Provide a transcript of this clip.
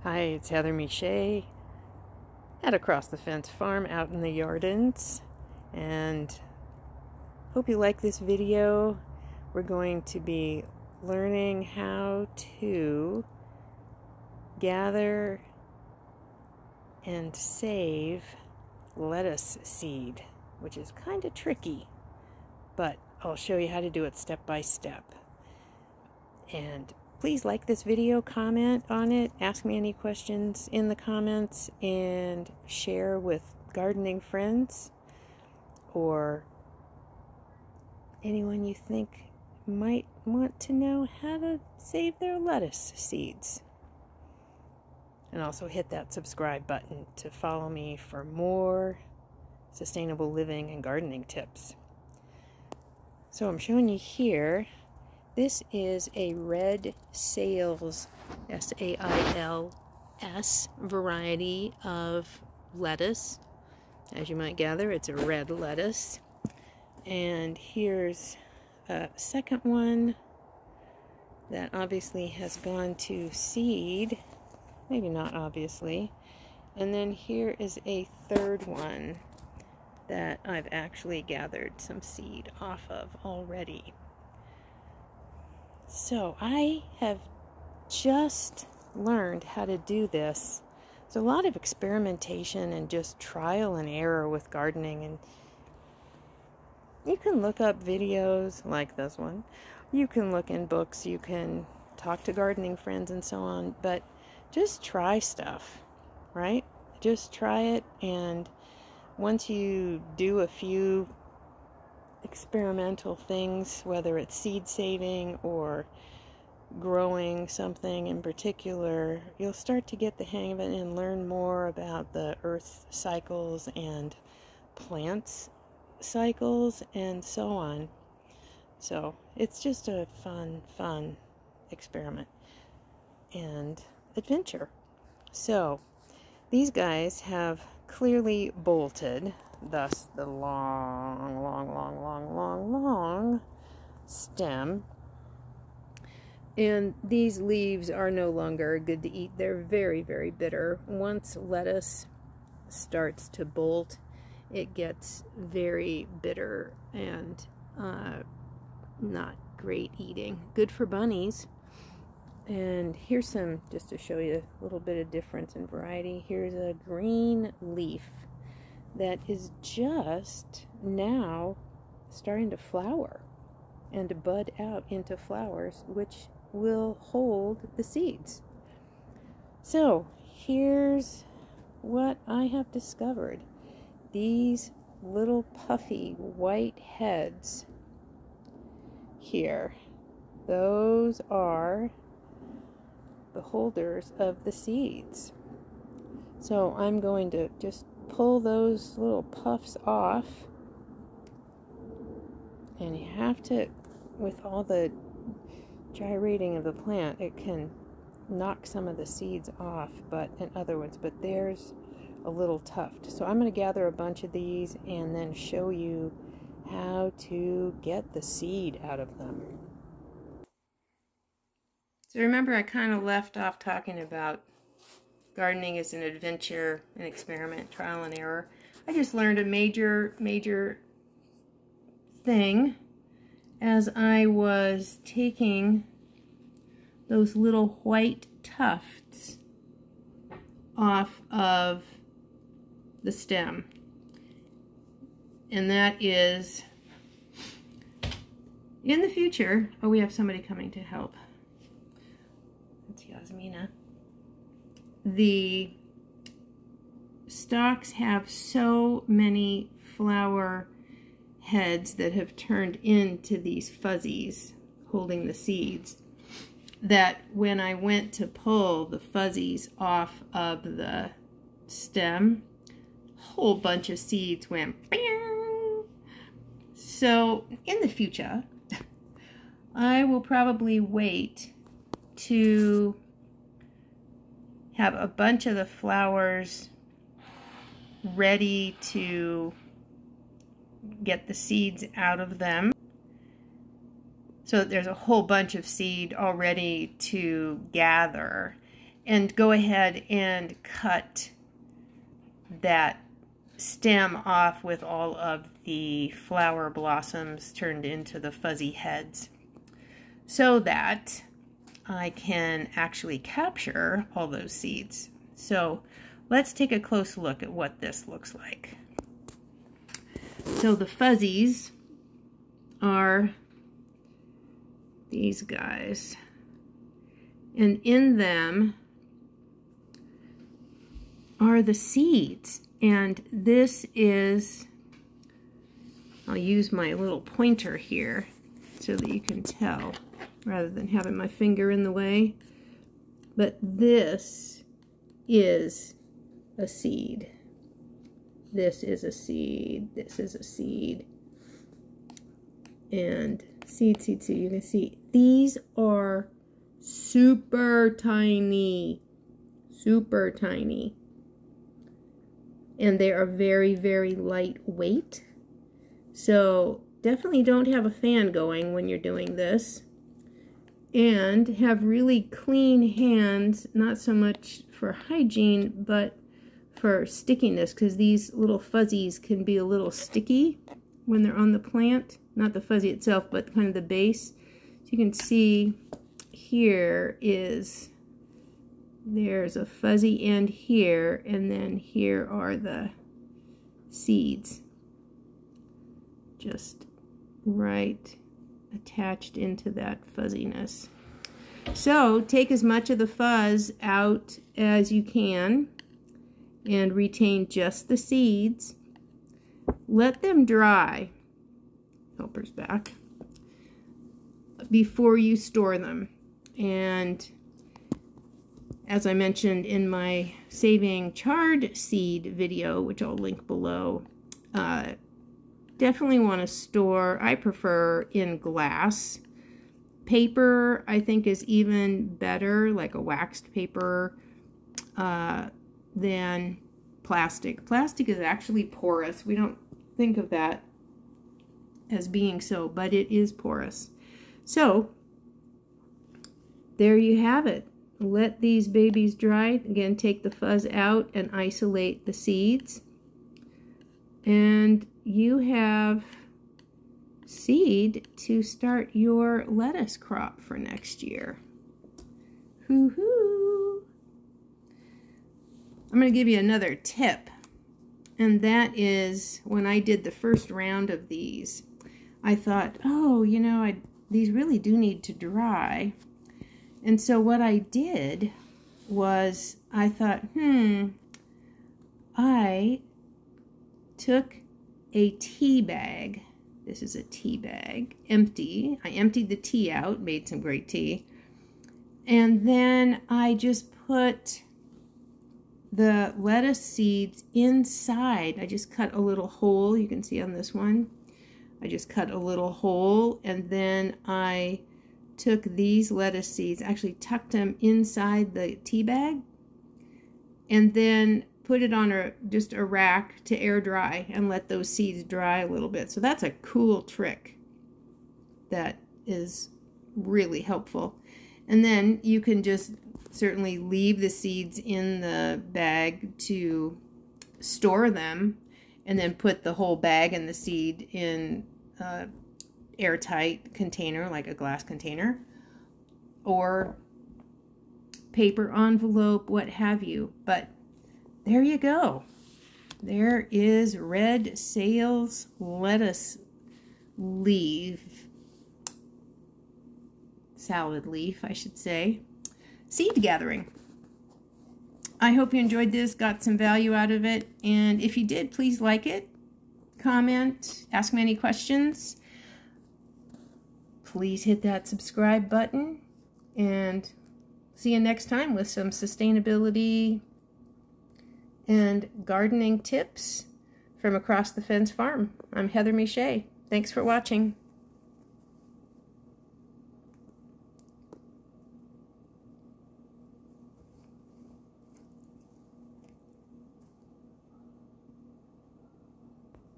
Hi, it's Heather Miche at Across the Fence Farm out in the Yardens, and hope you like this video. We're going to be learning how to gather and save lettuce seed, which is kind of tricky, but I'll show you how to do it step by step. And please like this video, comment on it, ask me any questions in the comments, and share with gardening friends or anyone you think might want to know how to save their lettuce seeds. And also hit that subscribe button to follow me for more sustainable living and gardening tips. So I'm showing you here. This is a red sales, S-A-I-L-S, variety of lettuce. As you might gather, it's a red lettuce. And here's a second one that obviously has gone to seed. Maybe not obviously. And then here is a third one that I've actually gathered some seed off of already. So I have just learned how to do this. There's a lot of experimentation and just trial and error with gardening, and you can look up videos like this one. You can look in books, you can talk to gardening friends and so on, but just try stuff, right? Just try it, and once you do a few experimental things, whether it's seed saving or growing something in particular, you'll start to get the hang of it and learn more about the earth cycles and plants cycles and so on. So it's just a fun experiment and adventure. So these guys have clearly bolted, thus the long stem. And these leaves are no longer good to eat. They're very bitter. Once lettuce starts to bolt, it gets very bitter and not great eating. Good for bunnies. And here's some, just to show you a little bit of difference in variety. Here's a green leaf that is just now starting to flower and to bud out into flowers, which will hold the seeds. So here's what I have discovered. These little puffy white heads here, those are the holders of the seeds. So I'm going to just pull those little puffs off, and you have to, with all the gyrating of the plant, it can knock some of the seeds off, but in other words, but there's a little tuft. So I'm going to gather a bunch of these and then show you how to get the seed out of them. So remember, I kind of left off talking about gardening is an adventure, an experiment, trial and error. I just learned a major thing as I was taking those little white tufts off of the stem. And that is, in the future, oh, we have somebody coming to help. It's Yasmina. The stalks have so many flower heads that have turned into these fuzzies holding the seeds that when I went to pull the fuzzies off of the stem, a whole bunch of seeds went bing. So in the future, I will probably wait to have a bunch of the flowers ready to get the seeds out of them. So there's a whole bunch of seed already to gather. and go ahead and cut that stem off with all of the flower blossoms turned into the fuzzy heads, so that I can actually capture all those seeds. So let's take a close look at what this looks like. So the fuzzies are these guys, and in them are the seeds. And this is, I'll use my little pointer here so that you can tell rather than having my finger in the way. But this is a seed. This is a seed. This is a seed. And seed, seed, seed. You can see these are super tiny. Super tiny. And they are very, very lightweight. So definitely don't have a fan going when you're doing this. And have really clean hands, not so much for hygiene, but for stickiness, because these little fuzzies can be a little sticky when they're on the plant. Not the fuzzy itself, but kind of the base. So you can see here is, there's a fuzzy end here, and then here are the seeds. Just right attached into that fuzziness. So take as much of the fuzz out as you can and retain just the seeds. Let them dry, helper's back, before you store them. And as I mentioned in my saving charred seed video, which I'll link below, definitely want to store, I prefer in glass. Paper, I think, is even better, like a waxed paper, than plastic. Plastic is actually porous. We don't think of that as being so, but it is porous. So, there you have it. Let these babies dry. Again, take the fuzz out and isolate the seeds. And you have seed to start your lettuce crop for next year. Hoo-hoo! I'm going to give you another tip. And that is, when I did the first round of these, I thought, oh, you know, these really do need to dry. And so what I did was, I thought, I took a tea bag. This is a tea bag, empty. I emptied the tea out, made some great tea. And then I just put the lettuce seeds inside. I just cut a little hole, you can see on this one. I just cut a little hole, and then I took these lettuce seeds, actually tucked them inside the tea bag, and then put it on just a rack to air dry and let those seeds dry a little bit. So that's a cool trick that is really helpful. And then you can just certainly leave the seeds in the bag to store them, and then put the whole bag and the seed in an airtight container, like a glass container, or paper envelope, what have you. But there you go. There is red sales lettuce leaf, salad leaf, I should say, seed gathering. I hope you enjoyed this, got some value out of it, and if you did, please like it, comment, ask me any questions. Please hit that subscribe button, and see you next time with some sustainability and gardening tips from Across the Fence Farm. I'm Heather Miche. Thanks for watching.